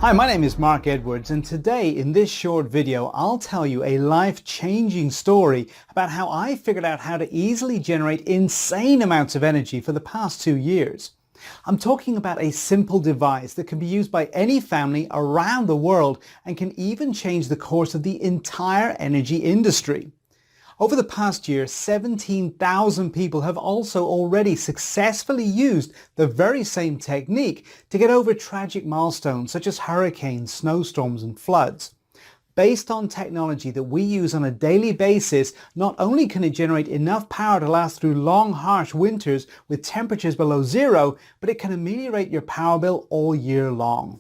Hi, my name is Mark Edwards, and today in this short video I'll tell you a life-changing story about how I figured out how to easily generate insane amounts of energy for the past 2 years. I'm talking about a simple device that can be used by any family around the world and can even change the course of the entire energy industry. Over the past year, 17,000 people have also already successfully used the very same technique to get over tragic milestones such as hurricanes, snowstorms and floods. Based on technology that we use on a daily basis, not only can it generate enough power to last through long, harsh winters with temperatures below zero, but it can ameliorate your power bill all year long.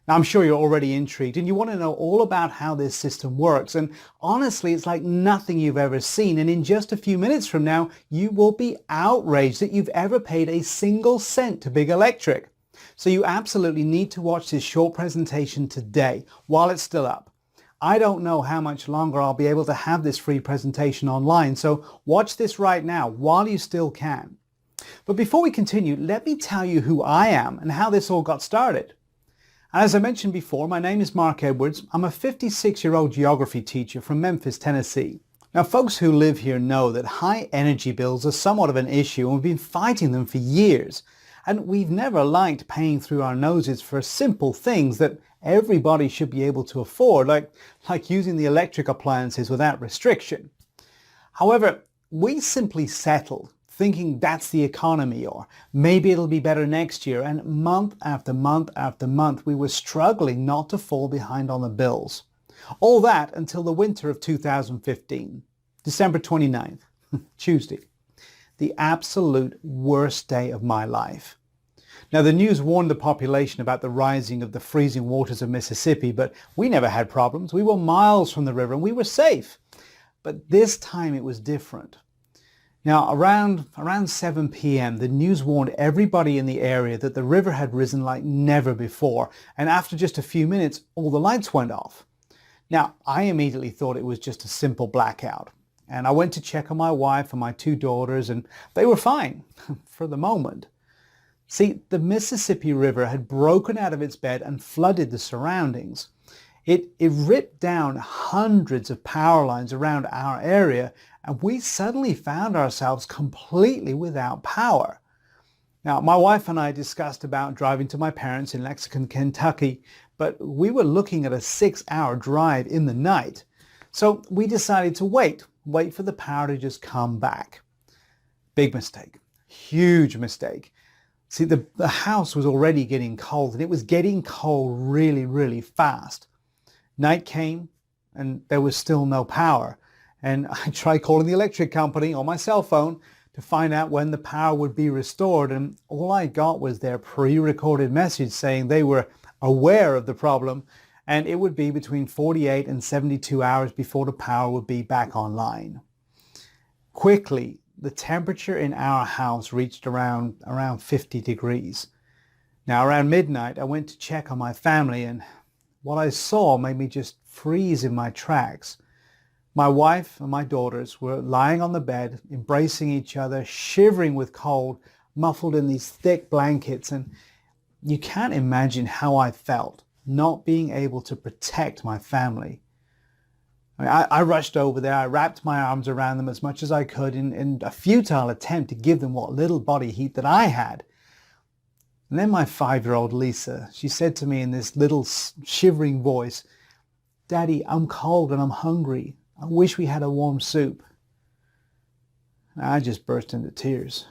Now, I'm sure you're already intrigued and you want to know all about how this system works. And honestly, it's like nothing you've ever seen. And in just a few minutes from now, you will be outraged that you've ever paid a single cent to Big Electric. So you absolutely need to watch this short presentation today while it's still up. I don't know how much longer I'll be able to have this free presentation online. So watch this right now while you still can. But before we continue, let me tell you who I am and how this all got started. As I mentioned before, my name is Mark Edwards. I'm a 56-year-old geography teacher from Memphis, Tennessee. Now, folks who live here know that high energy bills are somewhat of an issue and we've been fighting them for years. And we've never liked paying through our noses for simple things that everybody should be able to afford, like using the electric appliances without restriction. However, we simply settled, thinking that's the economy, or maybe it'll be better next year. And month after month after month, we were struggling not to fall behind on the bills. All that until the winter of 2015, December 29th, Tuesday, the absolute worst day of my life. Now, the news warned the population about the rising of the freezing waters of Mississippi, but we never had problems. We were miles from the river and we were safe. But this time it was different. Now, around 7 p.m., the news warned everybody in the area that the river had risen like never before. And after just a few minutes, all the lights went off. Now, I immediately thought it was just a simple blackout. And I went to check on my wife and my 2 daughters, and they were fine for the moment. See, the Mississippi River had broken out of its bed and flooded the surroundings. It ripped down hundreds of power lines around our area, and we suddenly found ourselves completely without power. Now, my wife and I discussed about driving to my parents in Lexington, Kentucky, but we were looking at a 6-hour drive in the night. So we decided to wait for the power to just come back. Big mistake, huge mistake. See, the house was already getting cold, and it was getting cold really, really fast. Night came and there was still no power. And I tried calling the electric company on my cell phone to find out when the power would be restored. And all I got was their pre-recorded message saying they were aware of the problem and it would be between 48 and 72 hours before the power would be back online. Quickly, the temperature in our house reached around 50 degrees. Now, around midnight, I went to check on my family, and what I saw made me just freeze in my tracks. My wife and my daughters were lying on the bed, embracing each other, shivering with cold, muffled in these thick blankets. And you can't imagine how I felt not being able to protect my family. I rushed over there. I wrapped my arms around them as much as I could in a futile attempt to give them what little body heat that I had. And then my 5-year-old Lisa, she said to me in this little shivering voice, "Daddy, I'm cold and I'm hungry. I wish we had a warm soup." I just burst into tears.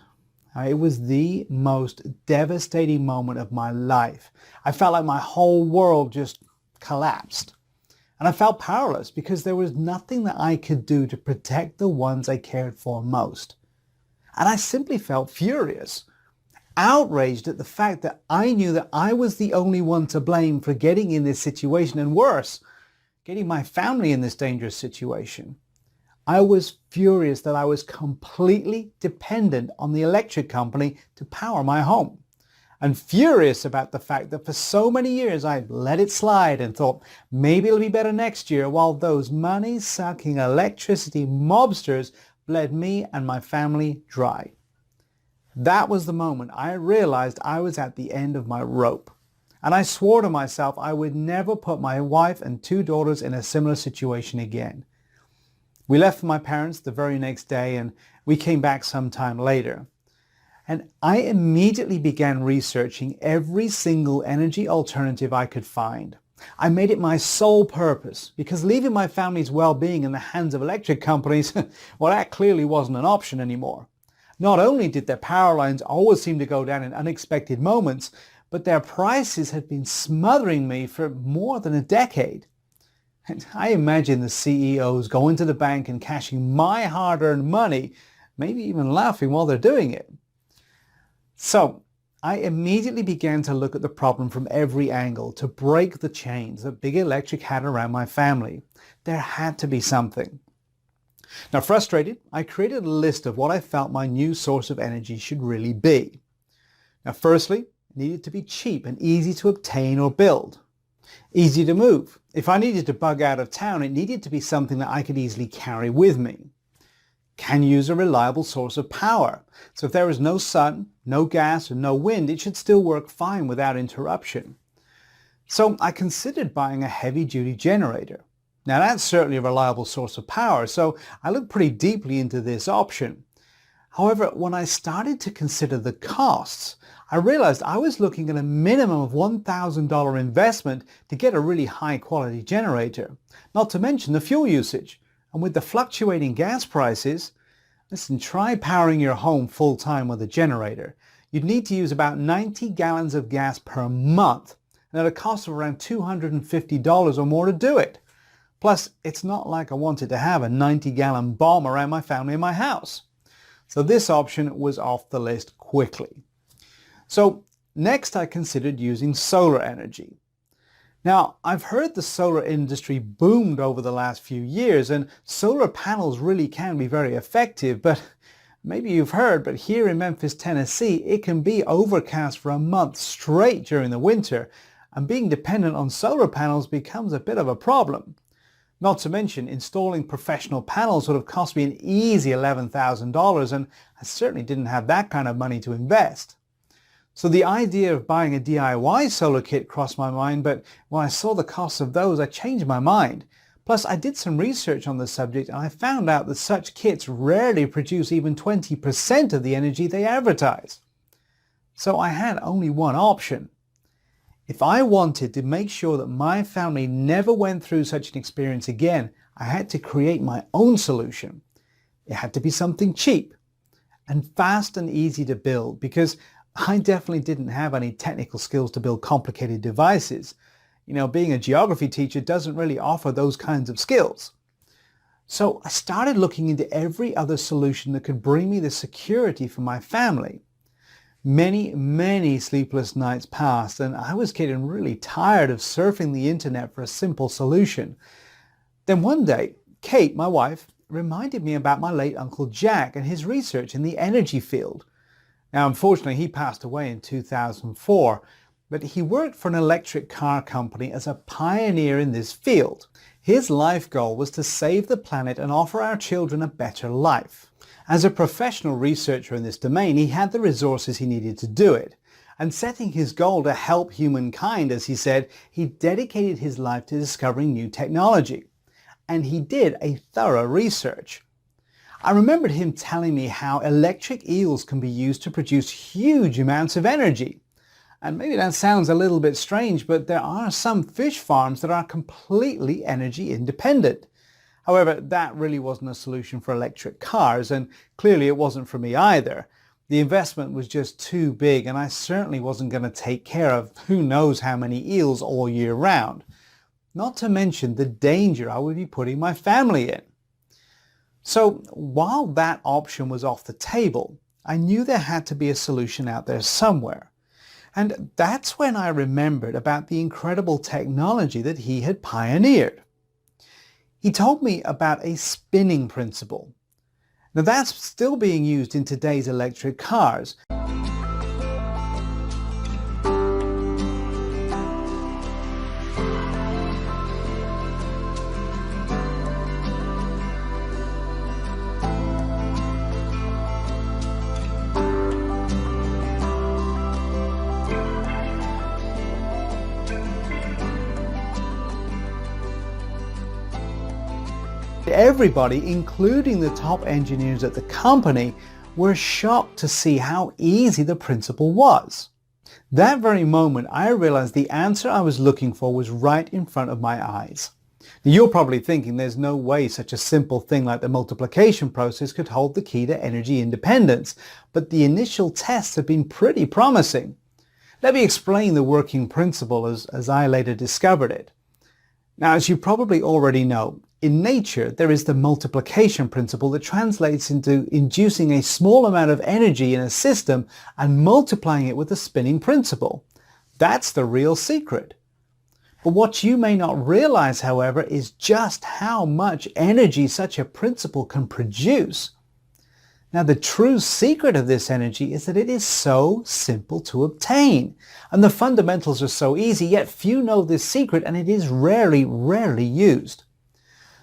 It was the most devastating moment of my life. I felt like my whole world just collapsed. And I felt powerless because there was nothing that I could do to protect the ones I cared for most. And I simply felt furious, outraged at the fact that I knew that I was the only one to blame for getting in this situation, and worse, getting my family in this dangerous situation. I was furious that I was completely dependent on the electric company to power my home, and furious about the fact that for so many years I let it slide and thought maybe it'll be better next year, while those money-sucking electricity mobsters bled me and my family dry. That was the moment I realized I was at the end of my rope. And I swore to myself I would never put my wife and 2 daughters in a similar situation again. We left for my parents the very next day and we came back sometime later. And I immediately began researching every single energy alternative I could find. I made it my sole purpose because leaving my family's well-being in the hands of electric companies, well, that clearly wasn't an option anymore. Not only did their power lines always seem to go down in unexpected moments, but their prices had been smothering me for more than a decade. And I imagine the CEOs going to the bank and cashing my hard-earned money, maybe even laughing while they're doing it. So I immediately began to look at the problem from every angle to break the chains that Big Electric had around my family. There had to be something. Now, frustrated, I created a list of what I felt my new source of energy should really be. Now, firstly, it needed to be cheap and easy to obtain or build. Easy to move. If I needed to bug out of town, it needed to be something that I could easily carry with me. Can use a reliable source of power. So if there is no sun, no gas, or no wind, it should still work fine without interruption. So I considered buying a heavy-duty generator. Now that's certainly a reliable source of power, so I looked pretty deeply into this option. However, when I started to consider the costs, I realized I was looking at a minimum of $1,000 investment to get a really high-quality generator, not to mention the fuel usage. And with the fluctuating gas prices, listen, try powering your home full-time with a generator. You'd need to use about 90 gallons of gas per month, and at a cost of around $250 or more to do it. Plus, it's not like I wanted to have a 90-gallon bomb around my family and my house. So this option was off the list quickly. So next I considered using solar energy. Now, I've heard the solar industry boomed over the last few years, and solar panels really can be very effective, but maybe you've heard, but here in Memphis, Tennessee, it can be overcast for a month straight during the winter, and being dependent on solar panels becomes a bit of a problem. Not to mention, installing professional panels would have cost me an easy $11,000, and I certainly didn't have that kind of money to invest. So the idea of buying a DIY solar kit crossed my mind, but when I saw the cost of those, I changed my mind. Plus, I did some research on the subject and I found out that such kits rarely produce even 20% of the energy they advertise. So I had only one option. If I wanted to make sure that my family never went through such an experience again, I had to create my own solution. It had to be something cheap and fast and easy to build, because I definitely didn't have any technical skills to build complicated devices. You know, being a geography teacher doesn't really offer those kinds of skills. So I started looking into every other solution that could bring me the security for my family. Many sleepless nights passed, and I was getting really tired of surfing the internet for a simple solution. Then one day, Kate, my wife, reminded me about my late Uncle Jack and his research in the energy field. Now, unfortunately, he passed away in 2004, but he worked for an electric car company as a pioneer in this field. His life goal was to save the planet and offer our children a better life. As a professional researcher in this domain, he had the resources he needed to do it. And setting his goal to help humankind, as he said, he dedicated his life to discovering new technology. And he did a thorough research. I remembered him telling me how electric eels can be used to produce huge amounts of energy. And maybe that sounds a little bit strange, but there are some fish farms that are completely energy independent. However, that really wasn't a solution for electric cars, and clearly it wasn't for me either. The investment was just too big, and I certainly wasn't going to take care of who knows how many eels all year round. Not to mention the danger I would be putting my family in. So while that option was off the table, I knew there had to be a solution out there somewhere. And that's when I remembered about the incredible technology that he had pioneered. He told me about a spinning principle. Now that's still being used in today's electric cars. everybody, including the top engineers at the company, were shocked to see how easy the principle was. That very moment, I realized the answer I was looking for was right in front of my eyes. Now, you're probably thinking there's no way such a simple thing like the multiplication process could hold the key to energy independence, but the initial tests have been pretty promising. Let me explain the working principle as I later discovered it. Now, as you probably already know, in nature there is the multiplication principle that translates into inducing a small amount of energy in a system and multiplying it with the spinning principle. That's the real secret. But what you may not realize, however, is just how much energy such a principle can produce. Now, the true secret of this energy is that it is so simple to obtain, and the fundamentals are so easy, yet few know this secret, and it is rarely used.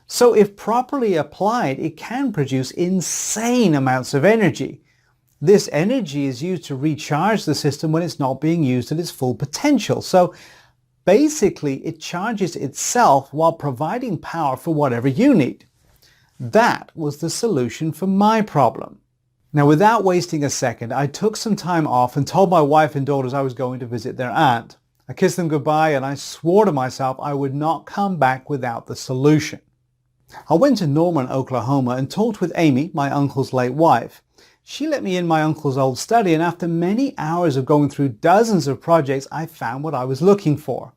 So if properly applied, it can produce insane amounts of energy. This energy is used to recharge the system when it's not being used at its full potential. So basically, it charges itself while providing power for whatever you need. That was the solution for my problem. Now, without wasting a second, I took some time off and told my wife and daughters I was going to visit their aunt. I kissed them goodbye and I swore to myself I would not come back without the solution. I went to Norman, Oklahoma and talked with Amy, my uncle's late wife. She let me in my uncle's old study, and after many hours of going through dozens of projects, I found what I was looking for.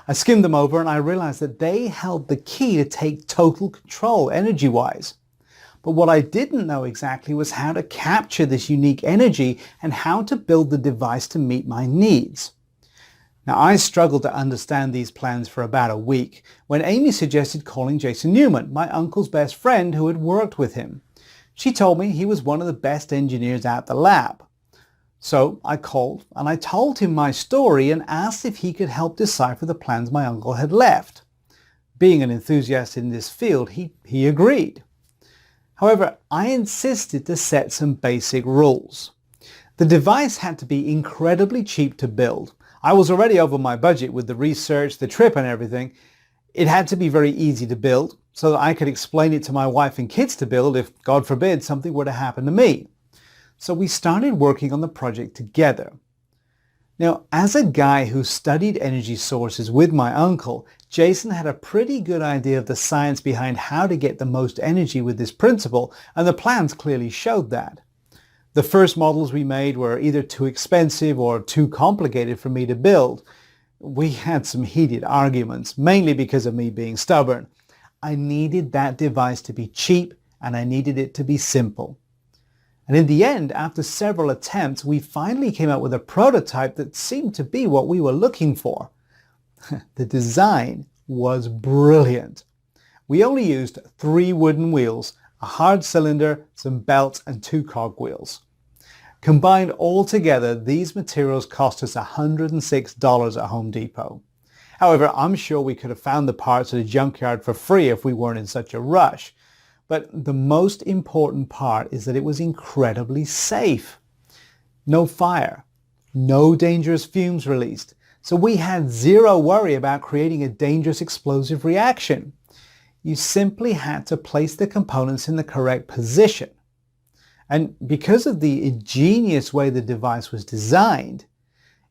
I skimmed them over and I realized that they held the key to take total control energy-wise. But what I didn't know exactly was how to capture this unique energy and how to build the device to meet my needs. Now, I struggled to understand these plans for about a week when Amy suggested calling Jason Newman, my uncle's best friend who had worked with him. She told me he was one of the best engineers at the lab. So I called and I told him my story and asked if he could help decipher the plans my uncle had left. Being an enthusiast in this field, he agreed. However, I insisted to set some basic rules. The device had to be incredibly cheap to build. I was already over my budget with the research, the trip and everything. It had to be very easy to build so that I could explain it to my wife and kids to build if, God forbid, something were to happen to me. So we started working on the project together. Now, as a guy who studied energy sources with my uncle, Jason had a pretty good idea of the science behind how to get the most energy with this principle, and the plans clearly showed that. The first models we made were either too expensive or too complicated for me to build. We had some heated arguments, mainly because of me being stubborn. I needed that device to be cheap and I needed it to be simple. And in the end, after several attempts, we finally came up with a prototype that seemed to be what we were looking for. The design was brilliant. We only used 3 wooden wheels, a hard cylinder, some belts, and 2 cogwheels. Combined all together, these materials cost us $106 at Home Depot. However, I'm sure we could have found the parts at a junkyard for free if we weren't in such a rush. But the most important part is that it was incredibly safe. No fire, no dangerous fumes released. So we had zero worry about creating a dangerous explosive reaction. You simply had to place the components in the correct position. And because of the ingenious way the device was designed,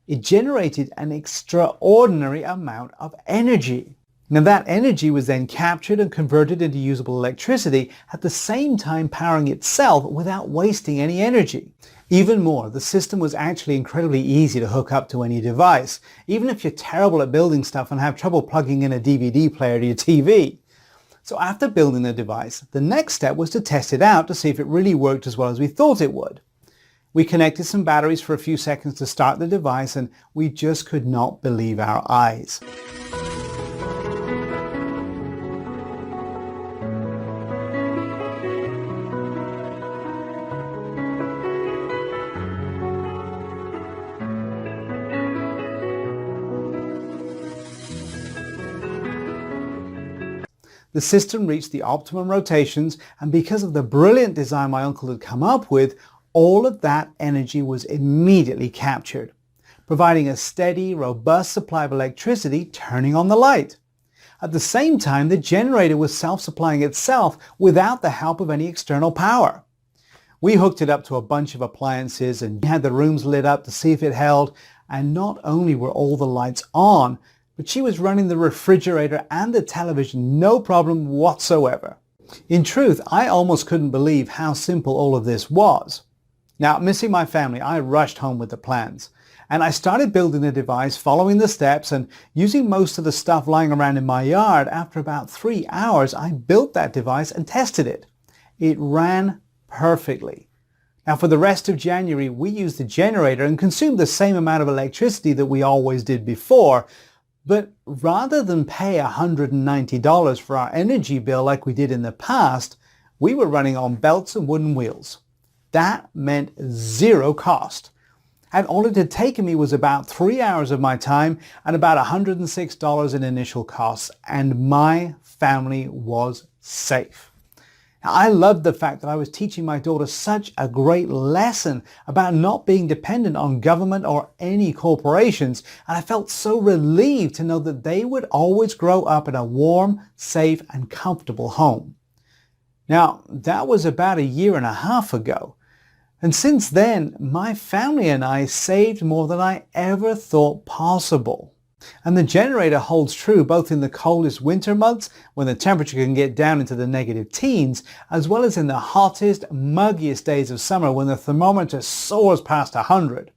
it generated an extraordinary amount of energy. Now that energy was then captured and converted into usable electricity, at the same time powering itself without wasting any energy. Even more, the system was actually incredibly easy to hook up to any device, even if you're terrible at building stuff and have trouble plugging in a DVD player to your TV. So after building the device, the next step was to test it out to see if it really worked as well as we thought it would. We connected some batteries for a few seconds to start the device, and we just could not believe our eyes. The system reached the optimum rotations, and because of the brilliant design my uncle had come up with, all of that energy was immediately captured, providing a steady, robust supply of electricity, turning on the light. At the same time, the generator was self-supplying itself without the help of any external power. We hooked it up to a bunch of appliances and had the rooms lit up to see if it held, and not only were all the lights on, but she was running the refrigerator and the television no problem whatsoever. In truth, I almost couldn't believe how simple all of this was. Now, missing my family, I rushed home with the plans. And I started building the device, following the steps and using most of the stuff lying around in my yard. After about 3 hours, I built that device and tested it. It ran perfectly. Now, for the rest of January, we used the generator and consumed the same amount of electricity that we always did before. But rather than pay $190 for our energy bill like we did in the past, we were running on belts and wooden wheels. That meant zero cost. And all it had taken me was about 3 hours of my time and about $106 in initial costs, and my family was safe. Now, I loved the fact that I was teaching my daughter such a great lesson about not being dependent on government or any corporations, and I felt so relieved to know that they would always grow up in a warm, safe, and comfortable home. Now, that was about 1.5 years ago. And since then, my family and I saved more than I ever thought possible. And the generator holds true both in the coldest winter months, when the temperature can get down into the negative teens, as well as in the hottest, muggiest days of summer when the thermometer soars past 100.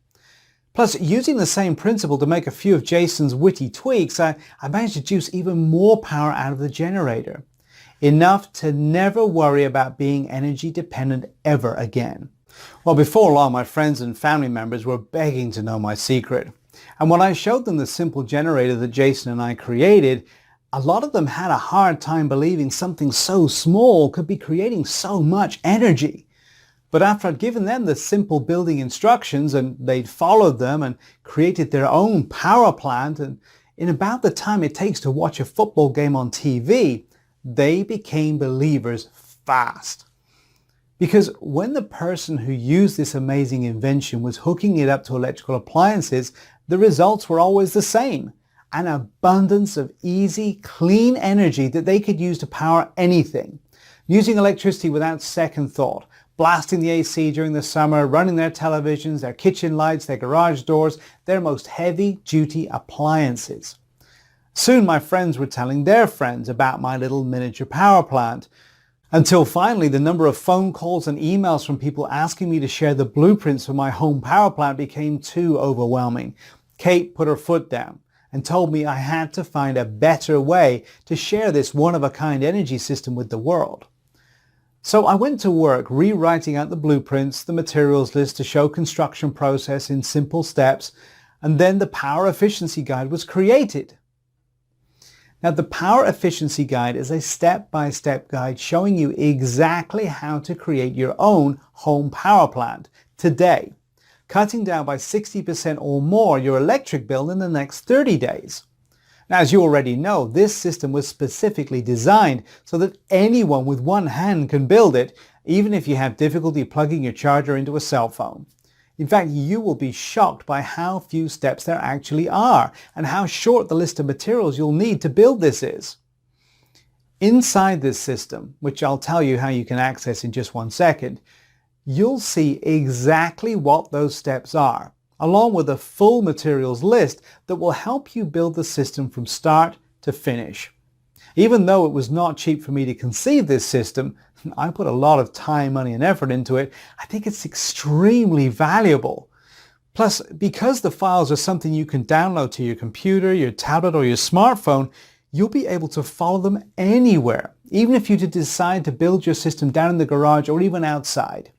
Plus, using the same principle to make a few of Jason's witty tweaks, I managed to juice even more power out of the generator. Enough to never worry about being energy dependent ever again. Well, before long, my friends and family members were begging to know my secret. And when I showed them the simple generator that Jason and I created, a lot of them had a hard time believing something so small could be creating so much energy. But after I'd given them the simple building instructions and they'd followed them and created their own power plant, and in about the time it takes to watch a football game on TV, they became believers fast. Because when the person who used this amazing invention was hooking it up to electrical appliances, the results were always the same. An abundance of easy, clean energy that they could use to power anything. Using electricity without second thought, blasting the AC during the summer, running their televisions, their kitchen lights, their garage doors, their most heavy-duty appliances. Soon my friends were telling their friends about my little miniature power plant. Until finally, the number of phone calls and emails from people asking me to share the blueprints for my home power plant became too overwhelming. Kate put her foot down and told me I had to find a better way to share this one-of-a-kind energy system with the world. So I went to work rewriting out the blueprints, the materials list to show construction process in simple steps, and then the power efficiency guide was created. Now, the Power Efficiency Guide is a step-by-step guide showing you exactly how to create your own home power plant today, cutting down by 60% or more your electric bill in the next 30 days. Now, as you already know, this system was specifically designed so that anyone with one hand can build it, even if you have difficulty plugging your charger into a cell phone. In fact, you will be shocked by how few steps there actually are and how short the list of materials you'll need to build this is. Inside this system, which I'll tell you how you can access in just 1 second, you'll see exactly what those steps are, along with a full materials list that will help you build the system from start to finish. Even though it was not cheap for me to conceive this system, I put a lot of time, money, and effort into it. I think it's extremely valuable. Plus, because the files are something you can download to your computer, your tablet, or your smartphone, you'll be able to follow them anywhere, even if you decide to build your system down in the garage or even outside.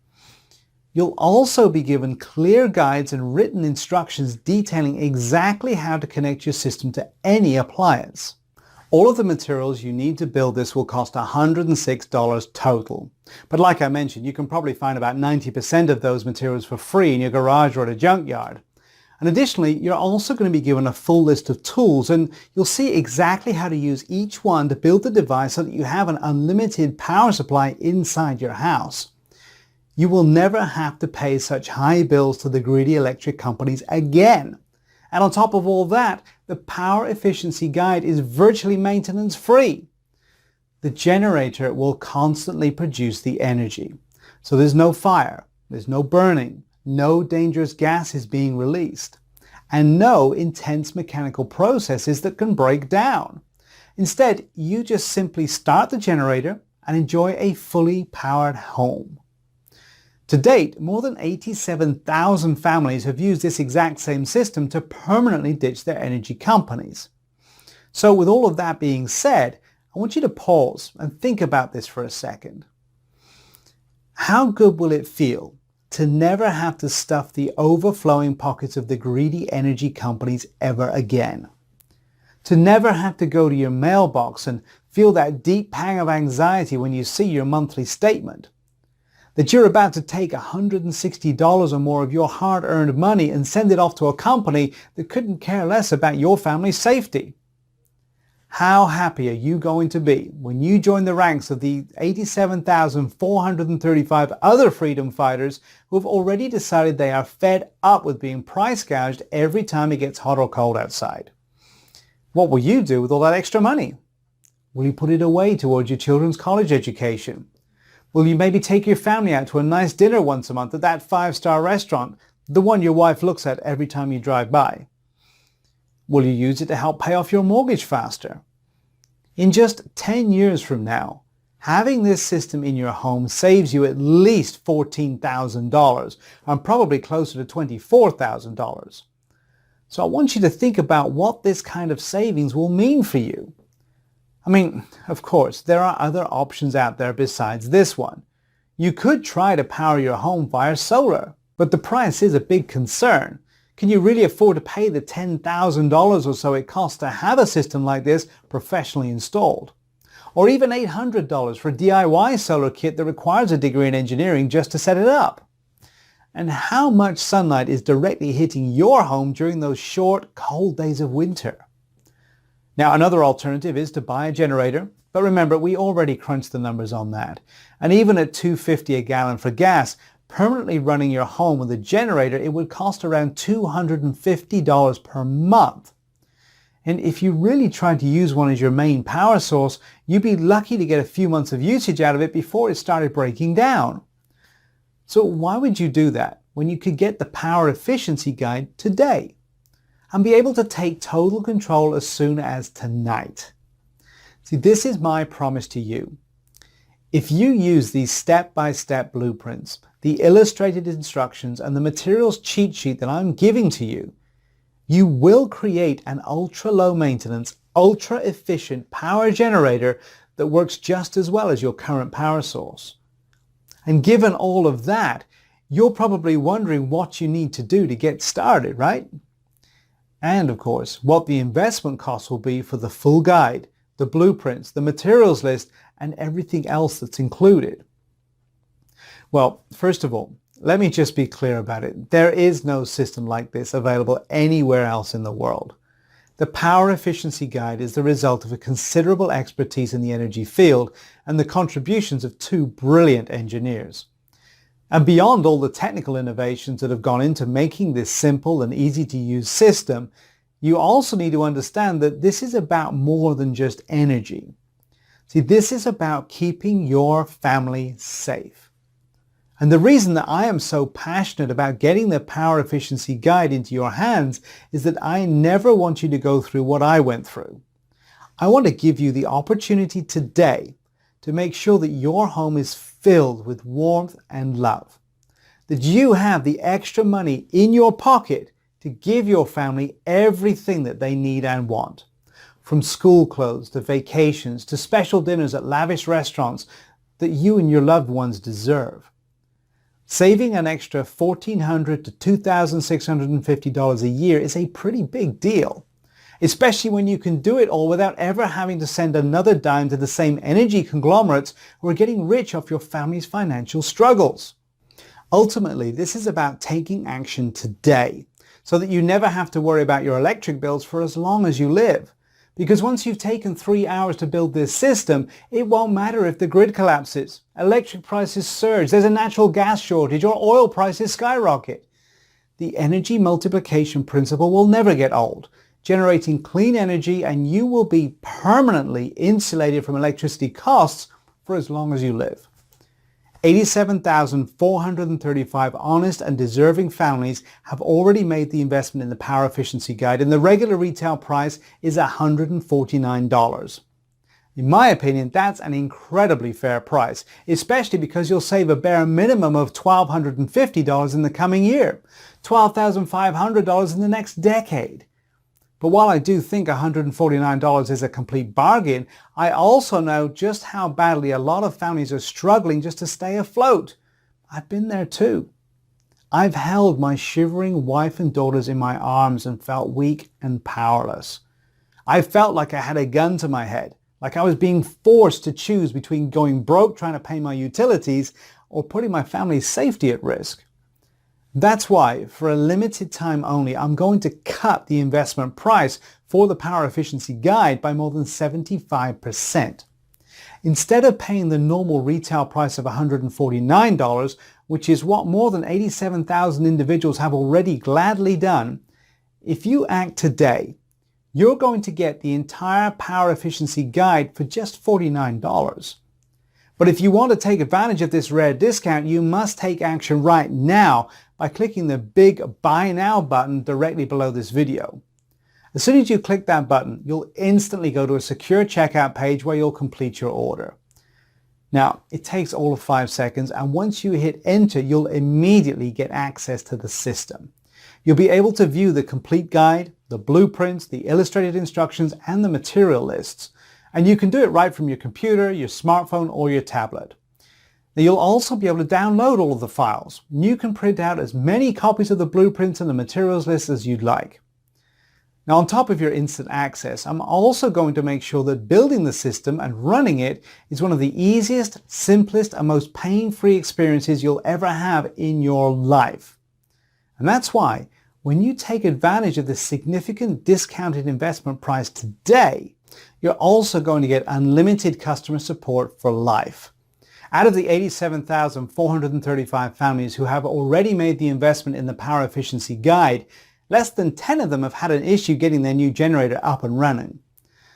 You'll also be given clear guides and written instructions detailing exactly how to connect your system to any appliance. All of the materials you need to build this will cost $106 total. But like I mentioned, you can probably find about 90% of those materials for free in your garage or at a junkyard. And additionally, you're also going to be given a full list of tools, and you'll see exactly how to use each one to build the device so that you have an unlimited power supply inside your house. You will never have to pay such high bills to the greedy electric companies again. And on top of all that, the power efficiency guide is virtually maintenance free. The generator will constantly produce the energy. So there's no fire, there's no burning, no dangerous gases being released, and no intense mechanical processes that can break down. Instead, you just simply start the generator and enjoy a fully powered home. To date, more than 87,000 families have used this exact same system to permanently ditch their energy companies. So with all of that being said, I want you to pause and think about this for a second. How good will it feel to never have to stuff the overflowing pockets of the greedy energy companies ever again? To never have to go to your mailbox and feel that deep pang of anxiety when you see your monthly statement? That you're about to take $160 or more of your hard-earned money and send it off to a company that couldn't care less about your family's safety? How happy are you going to be when you join the ranks of the 87,435 other freedom fighters who have already decided they are fed up with being price gouged every time it gets hot or cold outside? What will you do with all that extra money? Will you put it away towards your children's college education? Will you maybe take your family out to a nice dinner once a month at that 5-star restaurant, the one your wife looks at every time you drive by? Will you use it to help pay off your mortgage faster? In just 10 years from now, having this system in your home saves you at least $14,000 and probably closer to $24,000. So I want you to think about what this kind of savings will mean for you. I mean, of course, there are other options out there besides this one. You could try to power your home via solar, but the price is a big concern. Can you really afford to pay the $10,000 or so it costs to have a system like this professionally installed? Or even $800 for a DIY solar kit that requires a degree in engineering just to set it up? And how much sunlight is directly hitting your home during those short, cold days of winter? Now, another alternative is to buy a generator, but remember, we already crunched the numbers on that. And even at $2.50 a gallon for gas, permanently running your home with a generator, it would cost around $250 per month. And if you really tried to use one as your main power source, you'd be lucky to get a few months of usage out of it before it started breaking down. So why would you do that when you could get the power efficiency guide today and be able to take total control as soon as tonight? See, this is my promise to you. If you use these step-by-step blueprints, the illustrated instructions, and the materials cheat sheet that I'm giving to you, you will create an ultra-low maintenance, ultra-efficient power generator that works just as well as your current power source. And given all of that, you're probably wondering what you need to do to get started, right? And of course, what the investment costs will be for the full guide, the blueprints, the materials list, and everything else that's included. Well, first of all, let me just be clear about it. There is no system like this available anywhere else in the world. The Power Efficiency Guide is the result of a considerable expertise in the energy field and the contributions of two brilliant engineers. And beyond all the technical innovations that have gone into making this simple and easy to use system, you also need to understand that this is about more than just energy. See, this is about keeping your family safe. And the reason that I am so passionate about getting the Power Efficiency Guide into your hands is that I never want you to go through what I went through. I want to give you the opportunity today to make sure that your home is filled with warmth and love. That you have the extra money in your pocket to give your family everything that they need and want. From school clothes to vacations to special dinners at lavish restaurants that you and your loved ones deserve. Saving an extra $1,400 to $2,650 a year is a pretty big deal, especially when you can do it all without ever having to send another dime to the same energy conglomerates who are getting rich off your family's financial struggles. Ultimately, this is about taking action today so that you never have to worry about your electric bills for as long as you live. Because once you've taken 3 hours to build this system, it won't matter if the grid collapses, electric prices surge, there's a natural gas shortage, or oil prices skyrocket. the energy multiplication principle will never get old, generating clean energy, and you will be permanently insulated from electricity costs for as long as you live. 87,435 honest and deserving families have already made the investment in the Power Efficiency Guide, and the regular retail price is $149. In my opinion, that's an incredibly fair price, especially because you'll save a bare minimum of $1,250 in the coming year, $12,500 in the next decade. But while I do think $149 is a complete bargain, I also know just how badly a lot of families are struggling just to stay afloat. I've been there too. I've held my shivering wife and daughters in my arms and felt weak and powerless. I felt like I had a gun to my head, like I was being forced to choose between going broke trying to pay my utilities or putting my family's safety at risk. That's why, for a limited time only, I'm going to cut the investment price for the Power Efficiency Guide by more than 75%. Instead of paying the normal retail price of $149, which is what more than 87,000 individuals have already gladly done, if you act today, you're going to get the entire Power Efficiency Guide for just $49. But if you want to take advantage of this rare discount, you must take action right now by clicking the big Buy Now button directly below this video. As soon as you click that button, you'll instantly go to a secure checkout page where you'll complete your order. Now, it takes all of 5 seconds, and once you hit enter, you'll immediately get access to the system. You'll be able to view the complete guide, the blueprints, the illustrated instructions, and the material lists. And you can do it right from your computer, your smartphone, or your tablet. Now, you'll also be able to download all of the files. You can print out as many copies of the blueprints and the materials list as you'd like. Now, on top of your instant access, I'm also going to make sure that building the system and running it is one of the easiest, simplest, and most pain-free experiences you'll ever have in your life. And that's why, when you take advantage of this significant discounted investment price today, you're also going to get unlimited customer support for life. Out of the 87,435 families who have already made the investment in the Power Efficiency Guide, less than 10 of them have had an issue getting their new generator up and running.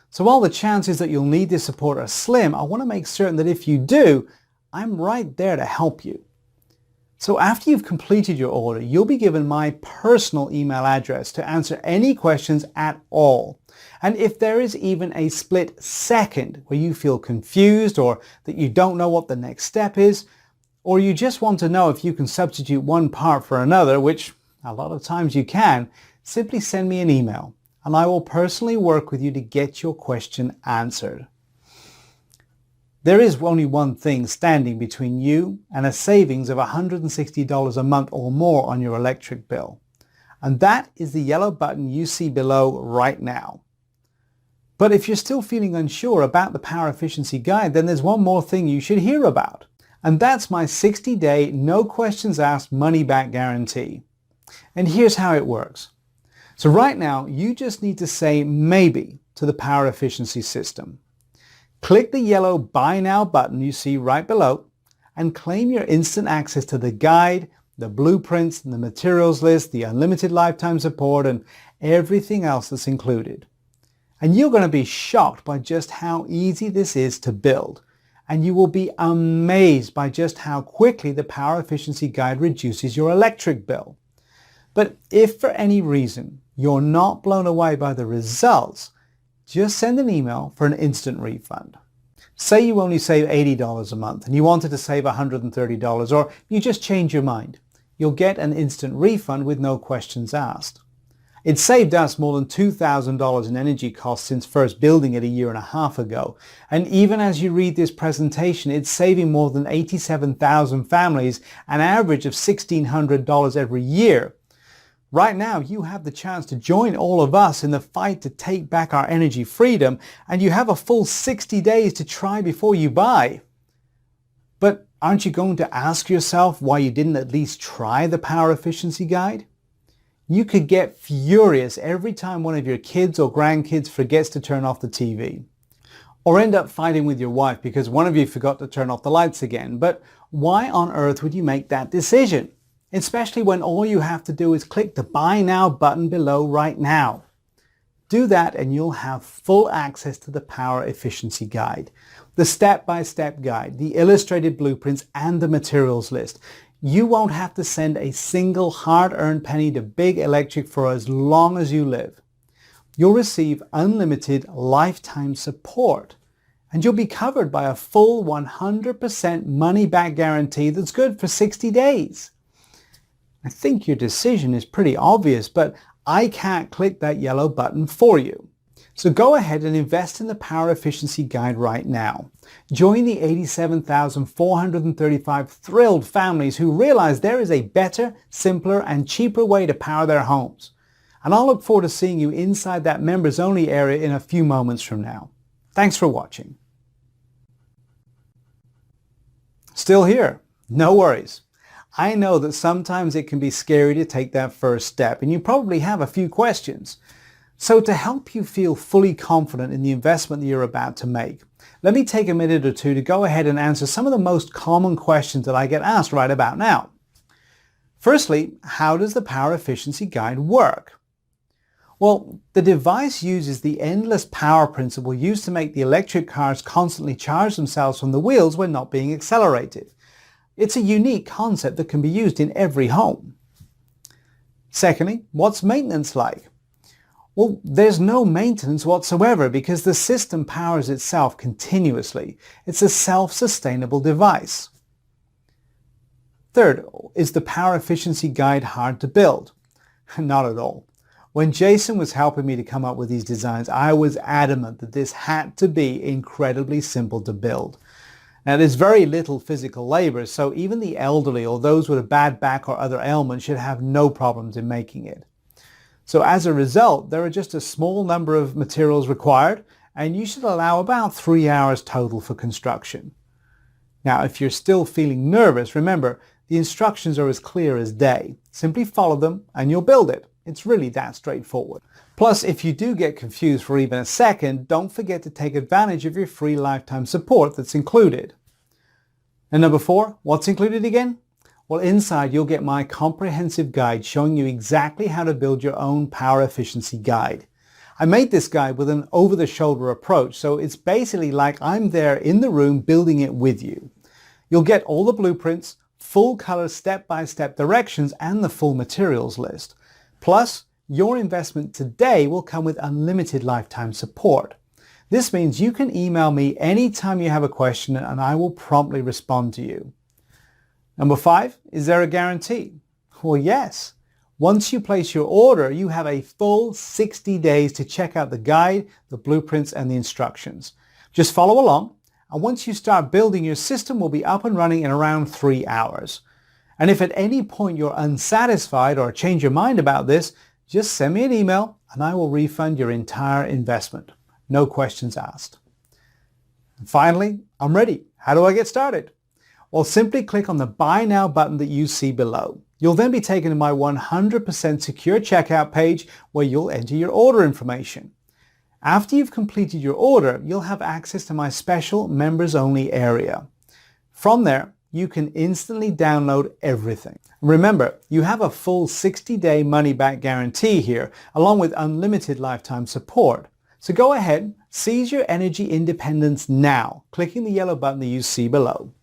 So while the chances that you'll need this support are slim, I want to make certain that if you do, I'm right there to help you. So after you've completed your order, you'll be given my personal email address to answer any questions at all. And if there is even a split second where you feel confused or that you don't know what the next step is, or you just want to know if you can substitute one part for another, which a lot of times you can, simply send me an email and I will personally work with you to get your question answered. There is only one thing standing between you and a savings of $160 a month or more on your electric bill. And that is the yellow button you see below right now. But if you're still feeling unsure about the Power Efficiency Guide, then there's one more thing you should hear about. And that's my 60-day, no questions asked money-back guarantee. And here's how it works. So right now, you just need to say maybe to the Power Efficiency system. Click the yellow Buy Now button you see right below and claim your instant access to the guide, the blueprints, the materials list, the unlimited lifetime support, and everything else that's included. And you're going to be shocked by just how easy this is to build. And you will be amazed by just how quickly the Power Efficiency Guide reduces your electric bill. But if for any reason you're not blown away by the results, just send an email for an instant refund. Say you only save $80 a month and you wanted to save $130, or you just change your mind. You'll get an instant refund with no questions asked. It saved us more than $2,000 in energy costs since first building it a year and a half ago. And even as you read this presentation, it's saving more than 87,000 families an average of $1,600 every year. Right now, you have the chance to join all of us in the fight to take back our energy freedom, and you have a full 60 days to try before you buy. But aren't you going to ask yourself why you didn't at least try the Power Efficiency Guide? You could get furious every time one of your kids or grandkids forgets to turn off the TV. Or end up fighting with your wife because one of you forgot to turn off the lights again. But why on earth would you make that decision? especially when all you have to do is click the Buy Now button below right now. Do that and you'll have full access to the Power Efficiency Guide, the step-by-step guide, the illustrated blueprints, and the materials list. You won't have to send a single hard-earned penny to Big Electric for as long as you live. You'll receive unlimited lifetime support, and you'll be covered by a full 100% money-back guarantee that's good for 60 days. I think your decision is pretty obvious, but I can't click that yellow button for you. So go ahead and invest in the Power Efficiency Guide right now. Join the 87,435 thrilled families who realize there is a better, simpler, and cheaper way to power their homes. And I'll look forward to seeing you inside that members only area in a few moments from now. Thanks for watching. Still here? No worries. I know that sometimes it can be scary to take that first step, and you probably have a few questions. So to help you feel fully confident in the investment that you're about to make, let me take a minute or two to go ahead and answer some of the most common questions that I get asked right about now. Firstly, how does the Power Efficiency Guide work? Well, the device uses the endless power principle used to make the electric cars constantly charge themselves from the wheels when not being accelerated. It's a unique concept that can be used in every home. Secondly, what's maintenance like? Well, there's no maintenance whatsoever because the system powers itself continuously. It's a self-sustainable device. Third, is the Power Efficiency Guide hard to build? Not at all. When Jason was helping me to come up with these designs, I was adamant that this had to be incredibly simple to build. Now, there's very little physical labor, so even the elderly or those with a bad back or other ailments should have no problems in making it. So as a result, there are just a small number of materials required, and you should allow about 3 hours total for construction. Now, if you're still feeling nervous, remember, the instructions are as clear as day. Simply follow them and you'll build it. It's really that straightforward. Plus, if you do get confused for even a second, don't forget to take advantage of your free lifetime support that's included. And number 4, what's included again? Well, inside you'll get my comprehensive guide showing you exactly how to build your own Power Efficiency Guide. I made this guide with an over-the-shoulder approach, so it's basically like I'm there in the room building it with you. You'll get all the blueprints, full color step-by-step directions, and the full materials list. Plus, your investment today will come with unlimited lifetime support. This means you can email me anytime you have a question and I will promptly respond to you. Number 5, is there a guarantee? Well, yes. Once you place your order, you have a full 60 days to check out the guide, the blueprints, and the instructions. Just follow along, and once you start building, your system will be up and running in around 3 hours. And if at any point you're unsatisfied or change your mind about this, just send me an email and I will refund your entire investment. No questions asked. And finally, I'm ready. How do I get started? Well, simply click on the Buy Now button that you see below. You'll then be taken to my 100% secure checkout page where you'll enter your order information. After you've completed your order, you'll have access to my special members only area. From there, you can instantly download everything. Remember, you have a full 60-day money-back guarantee here, along with unlimited lifetime support. So go ahead, seize your energy independence now, clicking the yellow button that you see below.